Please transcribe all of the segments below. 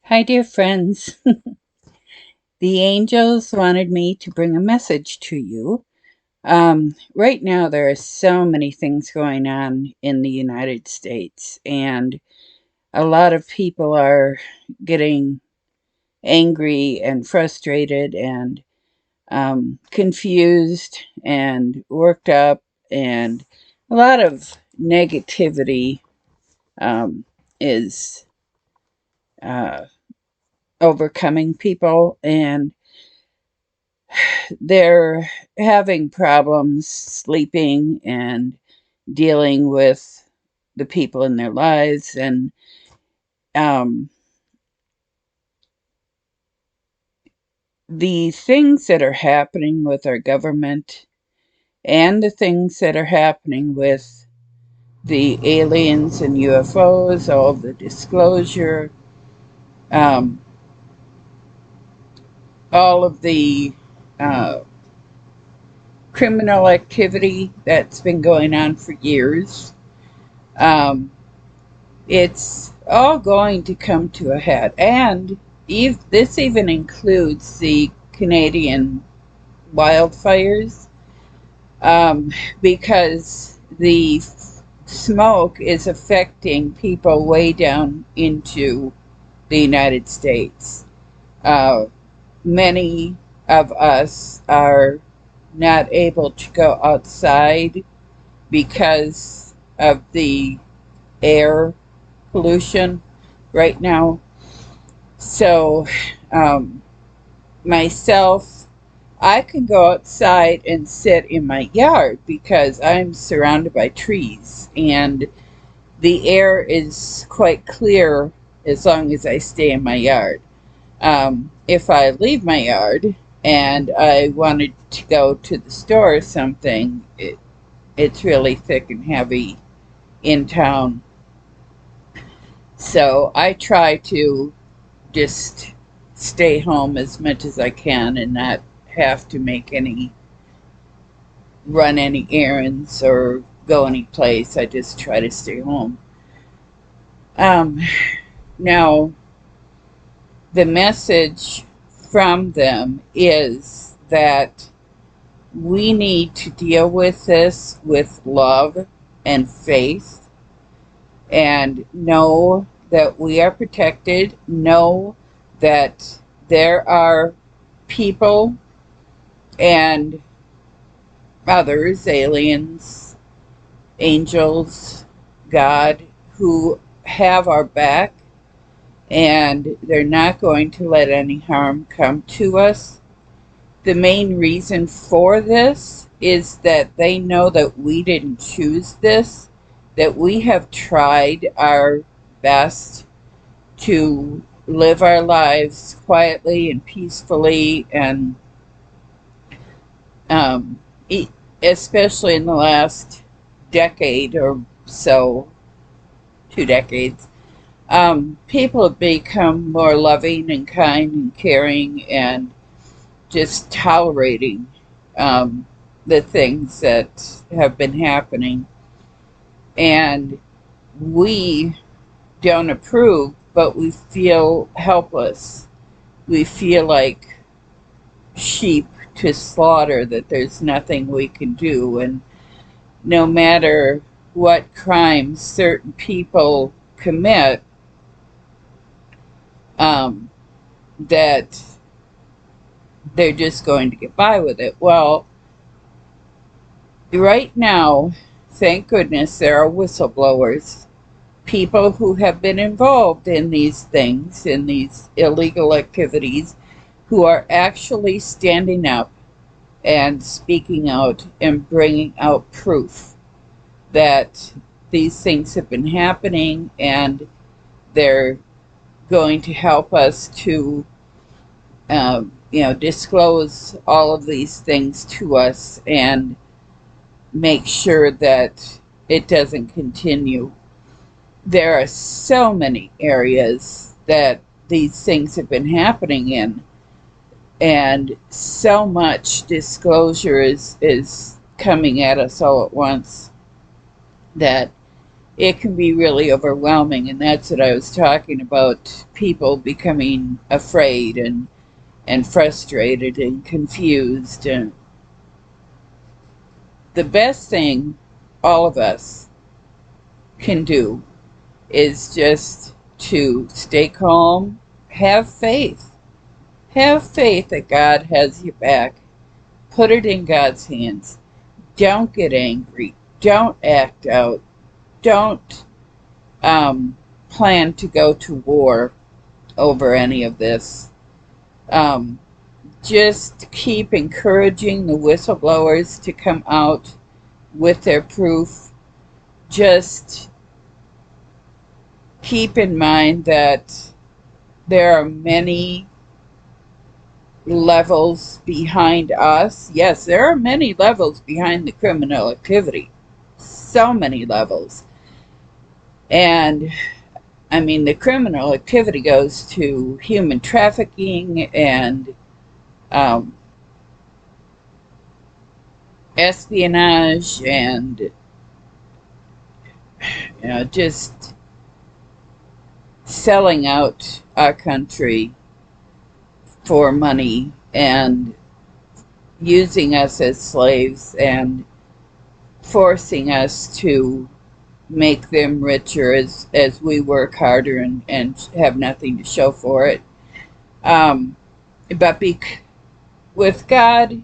Hi, dear friends. The angels wanted me to bring a message to you. Right now, there are so many things going on in the United States, and a lot of people are getting angry and frustrated and confused and worked up, and a lot of negativity is uh, overcoming people, and they're having problems sleeping and dealing with the people in their lives. And um, the things that are happening with our government and the things that are happening with the aliens and UFOs, all of the disclosure, um, all of the uh, criminal activity that's been going on for years. Um, it's all going to come to a head. And this even includes the Canadian wildfires, because the smoke is affecting people way down into the United States. Uh, Many of us are not able to go outside because of the air pollution right now. So, um, myself, I can go outside and sit in my yard because I'm surrounded by trees and the air is quite clear as long as I stay in my yard. If I leave my yard and I wanted to go to the store or something, it's really thick and heavy in town. So I try to just stay home as much as I can and not have to run any errands or go any place. I just try to stay home. Um, Now, the message from them is that we need to deal with this with love and faith and know that we are protected, know that there are people and others, aliens, angels, God, who have our back, and they're not going to let any harm come to us. The main reason for this is that they know that we didn't choose this, that we have tried our best to live our lives quietly and peacefully, and um, especially in the last decade or so, 2 decades, people have become more loving and kind and caring and just tolerating the things that have been happening. And we don't approve, but we feel helpless. We feel like sheep to slaughter, that there's nothing we can do. And no matter what crimes certain people commit, um, that they're just going to get by with it. Well, right now, thank goodness there are whistleblowers, people who have been involved in these things, in these illegal activities, who are actually standing up and speaking out and bringing out proof that these things have been happening, and they're going to help us to disclose all of these things to us and make sure that it doesn't continue. There are so many areas that these things have been happening in, and so much disclosure is coming at us all at once, that it can be really overwhelming. And that's what I was talking about, people becoming afraid and frustrated and confused. And the best thing all of us can do is just to stay calm, have faith. Have faith that God has your back. Put it in God's hands. Don't get angry. Don't act out. Don't plan to go to war over any of this. Um, just keep encouraging the whistleblowers to come out with their proof. Just keep in mind that there are many levels behind us. Yes, there are many levels behind the criminal activity. So many levels. And I mean, the criminal activity goes to human trafficking and um, espionage and just selling out our country for money and using us as slaves and forcing us to make them richer as we work harder and have nothing to show for it. Um, but with God,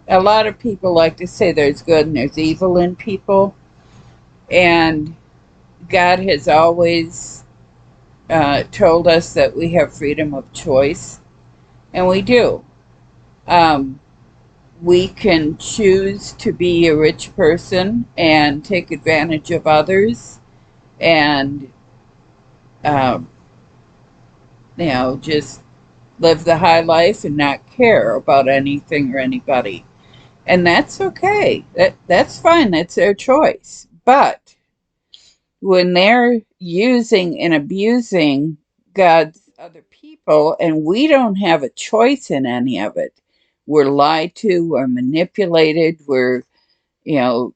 a lot of people like to say there's good and there's evil in people. And God has always told us that we have freedom of choice. And we do. Um, we can choose to be a rich person and take advantage of others and, um, just live the high life and not care about anything or anybody. And that's okay. That's fine. That's their choice. But when they're using and abusing God's other people and we don't have a choice in any of it, we're lied to, we're manipulated, we're, you know,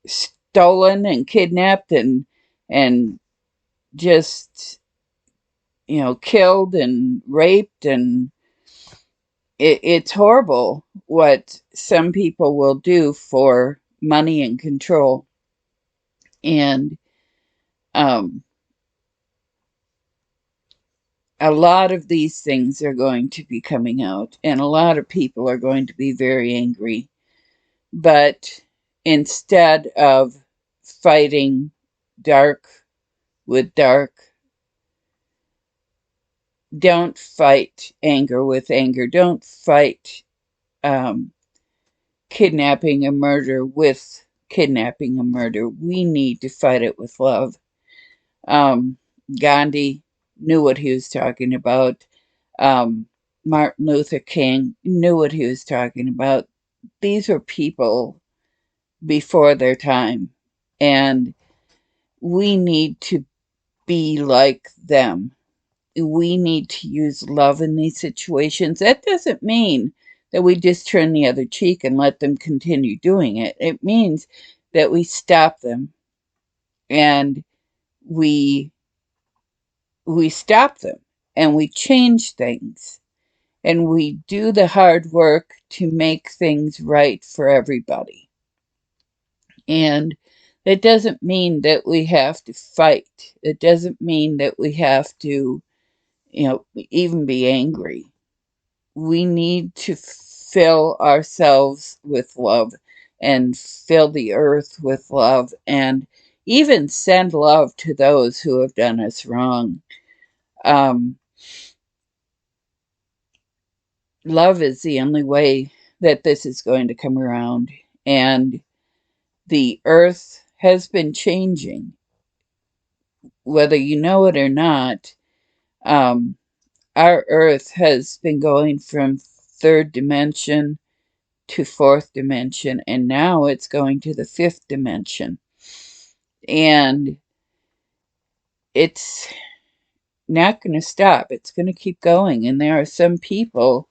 stolen and kidnapped and just, killed and raped, and it's horrible what some people will do for money and control. And um, a lot of these things are going to be coming out, and a lot of people are going to be very angry. But instead of fighting dark with dark, don't fight anger with anger. Don't fight um, kidnapping and murder with kidnapping and murder. We need to fight it with love. Um, Gandhi knew what he was talking about. Um, Martin Luther King knew what he was talking about. These were people before their time, and we need to be like them. We need to use love in these situations. That doesn't mean that we just turn the other cheek and let them continue doing it. It means that we stop them and we we stop them and we change things and we do the hard work to make things right for everybody. And it doesn't mean that we have to fight. It doesn't mean that we have to, even be angry. We need to fill ourselves with love and fill the earth with love and even send love to those who have done us wrong. Um, Love is the only way that this is going to come around. And the earth has been changing, whether you know it or not. Um, our earth has been going from third dimension to fourth dimension, and now it's going to the fifth dimension. And it's not going to stop, it's going to keep going. And there are some people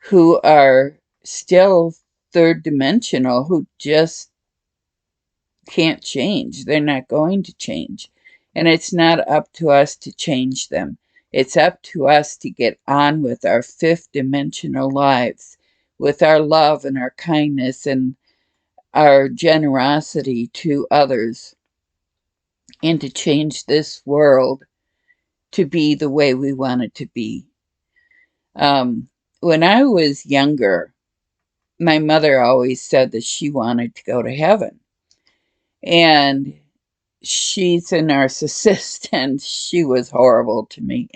who are still third dimensional who just can't change. They're not going to change. And it's not up to us to change them. It's up to us to get on with our fifth dimensional lives, with our love and our kindness and our generosity to others, and to change this world to be the way we want it to be. When I was younger, my mother always said that she wanted to go to heaven. And she's a narcissist, and she was horrible to me.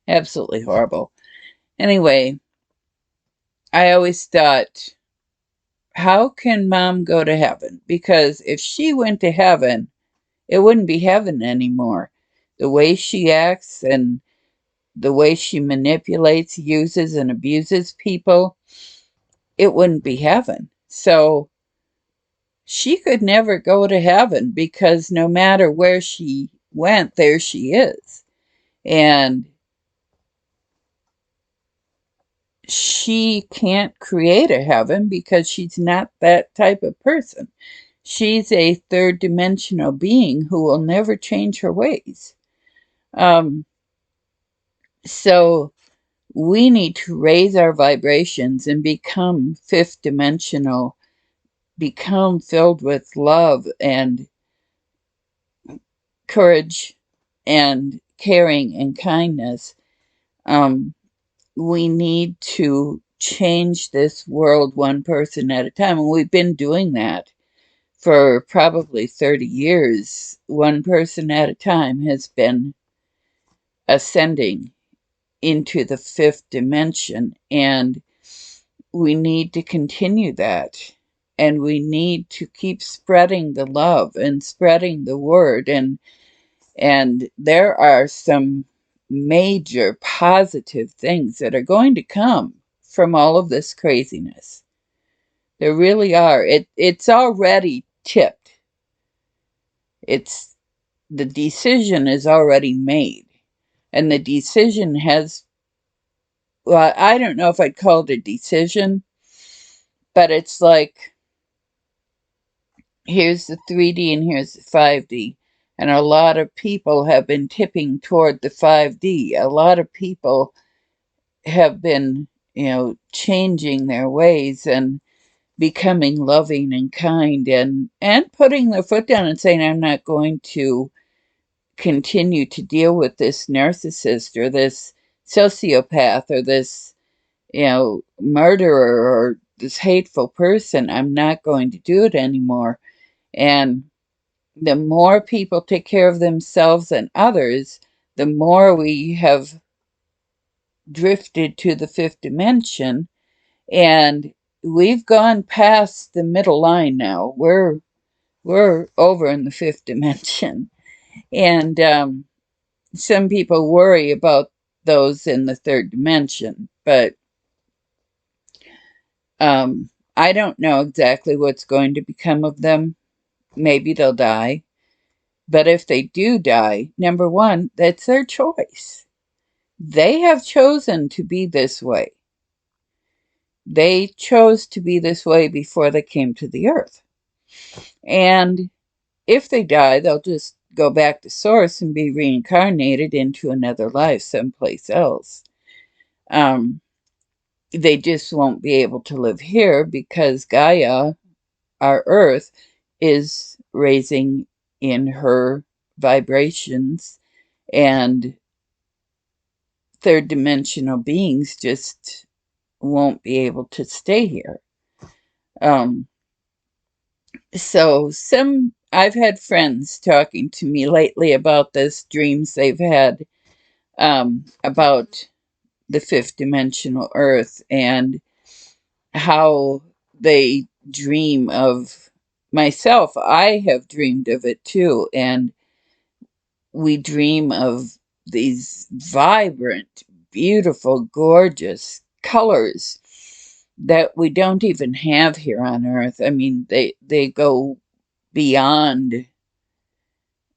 Absolutely horrible. Anyway, I always thought, how can mom go to heaven? Because if she went to heaven, it wouldn't be heaven anymore. The way she acts and the way she manipulates, uses, and abuses people, it wouldn't be heaven. So she could never go to heaven because no matter where she went, there she is. And she can't create a heaven because she's not that type of person. She's a third dimensional being who will never change her ways. Um, so we need to raise our vibrations and become fifth dimensional, become filled with love and courage and caring and kindness. Um, we need to change this world one person at a time. And we've been doing that for probably 30 years. One person at a time has been ascending into the fifth dimension. And we need to continue that. And we need to keep spreading the love and spreading the word. And there are some major positive things that are going to come from all of this craziness. There really are. It's already tipped. It's the decision is already made. And the decision has, well, I don't know if I'd call it a decision, but it's like, here's the 3D and here's the 5D. And a lot of people have been tipping toward the 5D. A lot of people have been, changing their ways and becoming loving and kind and putting their foot down and saying, I'm not going to continue to deal with this narcissist or this sociopath or this, murderer or this hateful person. I'm not going to do it anymore. And the more people take care of themselves and others, the more we have drifted to the fifth dimension. And we've gone past the middle line now. We're over in the fifth dimension. And some people worry about those in the third dimension, but I don't know exactly what's going to become of them. Maybe they'll die. But if they do die, number one, that's their choice. They have chosen to be this way. They chose to be this way before they came to the earth. And if they die, they'll just go back to source and be reincarnated into another life someplace else. They just won't be able to live here because Gaia, our earth, is raising in her vibrations, and third dimensional beings just won't be able to stay here. So I've had friends talking to me lately about this, dreams they've had about the fifth dimensional earth and how they dream of myself. I have dreamed of it too, and we dream of these vibrant, beautiful, gorgeous colors that we don't even have here on earth. I mean, they go beyond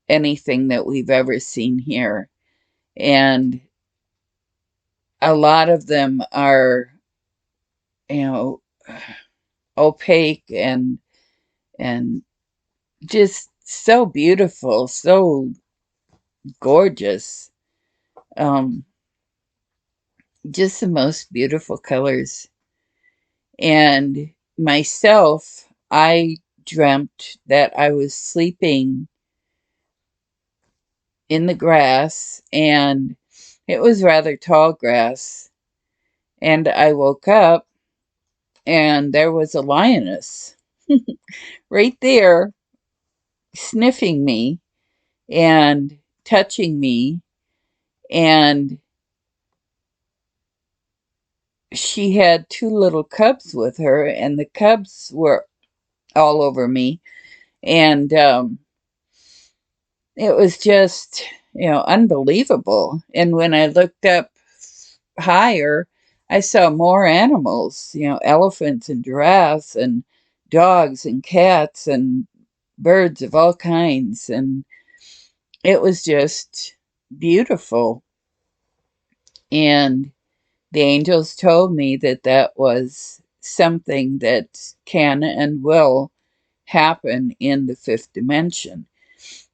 anything that we've ever seen here. And a lot of them are, you know, opaque and just so beautiful, so gorgeous. Um, just the most beautiful colors. And myself, I dreamt that I was sleeping in the grass, and it was rather tall grass. And I woke up, and there was a lioness right there sniffing me and touching me. And she had two little cubs with her, and the cubs were all over me. And it was just, unbelievable. And when I looked up higher, I saw more animals, elephants and giraffes and dogs and cats and birds of all kinds. And it was just beautiful. And the angels told me that that was something that can and will happen in the fifth dimension.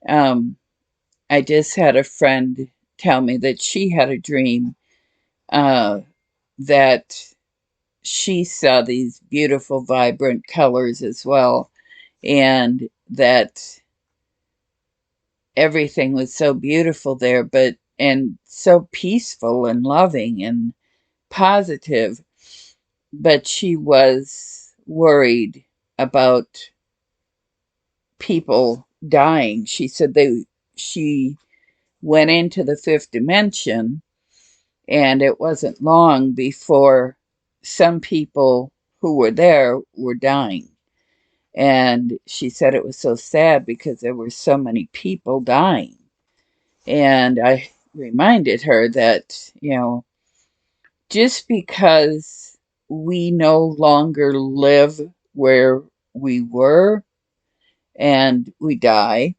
Um, I just had a friend tell me that she had a dream uh, that she saw these beautiful, vibrant colors as well, and that everything was so beautiful there, but and so peaceful and loving and positive. But she was worried about people dying. She said she went into the fifth dimension, and it wasn't long before some people who were there were dying. And she said it was so sad because there were so many people dying. And I reminded her that, just because we no longer live where we were and we die,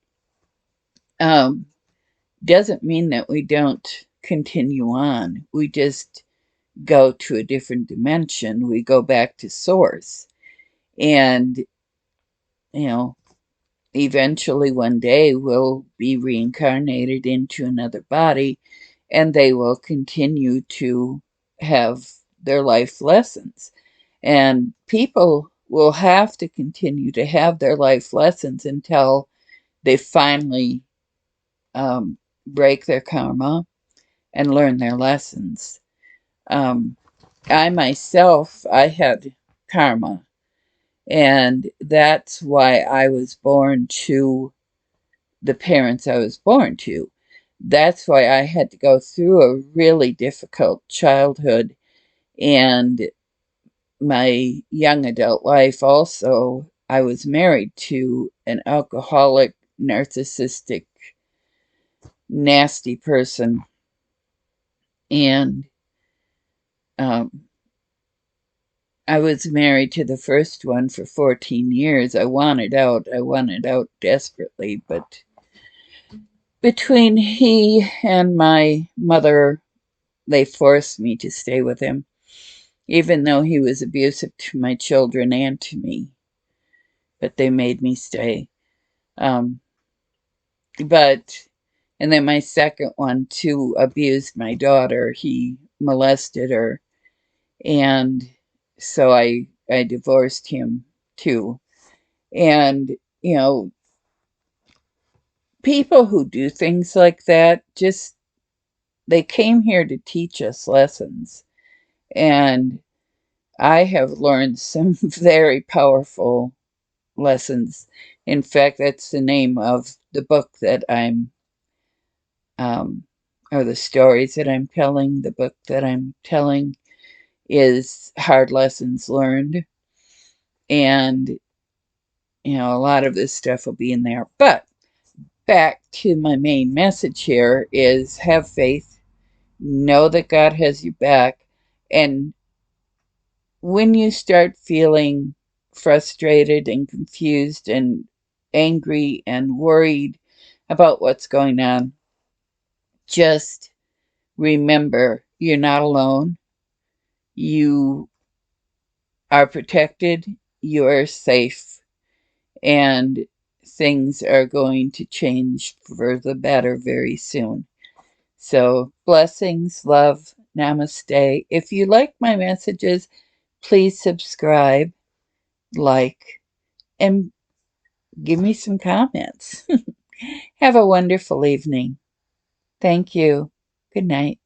um, doesn't mean that we don't continue on. We just go to a different dimension. We go back to source. And, you know, eventually one day we'll be reincarnated into another body, and they will continue to have their life lessons. And people will have to continue to have their life lessons until they finally um, break their karma and learn their lessons. Um, I myself, I had karma, and that's why I was born to the parents I was born to. That's why I had to go through a really difficult childhood and my young adult life. Also, I was married to an alcoholic, narcissistic, nasty person, and um, I was married to the first one for 14 years. I wanted out. I wanted out desperately, but between he and my mother, they forced me to stay with him, even though he was abusive to my children and to me. But they made me stay. Um, but, and then my second one, too, abused my daughter. He molested her. And so I divorced him, too. And, you know, people who do things like that just, they came here to teach us lessons. And I have learned some very powerful lessons. In fact, that's the name of the book that I'm, um, or the stories that I'm telling. The book that I'm telling is Hard Lessons Learned. And, a lot of this stuff will be in there. But back to my main message here is have faith, know that God has your back, and when you start feeling frustrated and confused and angry and worried about what's going on, just remember you're not alone. You are protected. You are safe. And things are going to change for the better very soon. So, blessings, love, namaste. If you like my messages, please subscribe, like, and give me some comments. Have a wonderful evening. Thank you. Good night.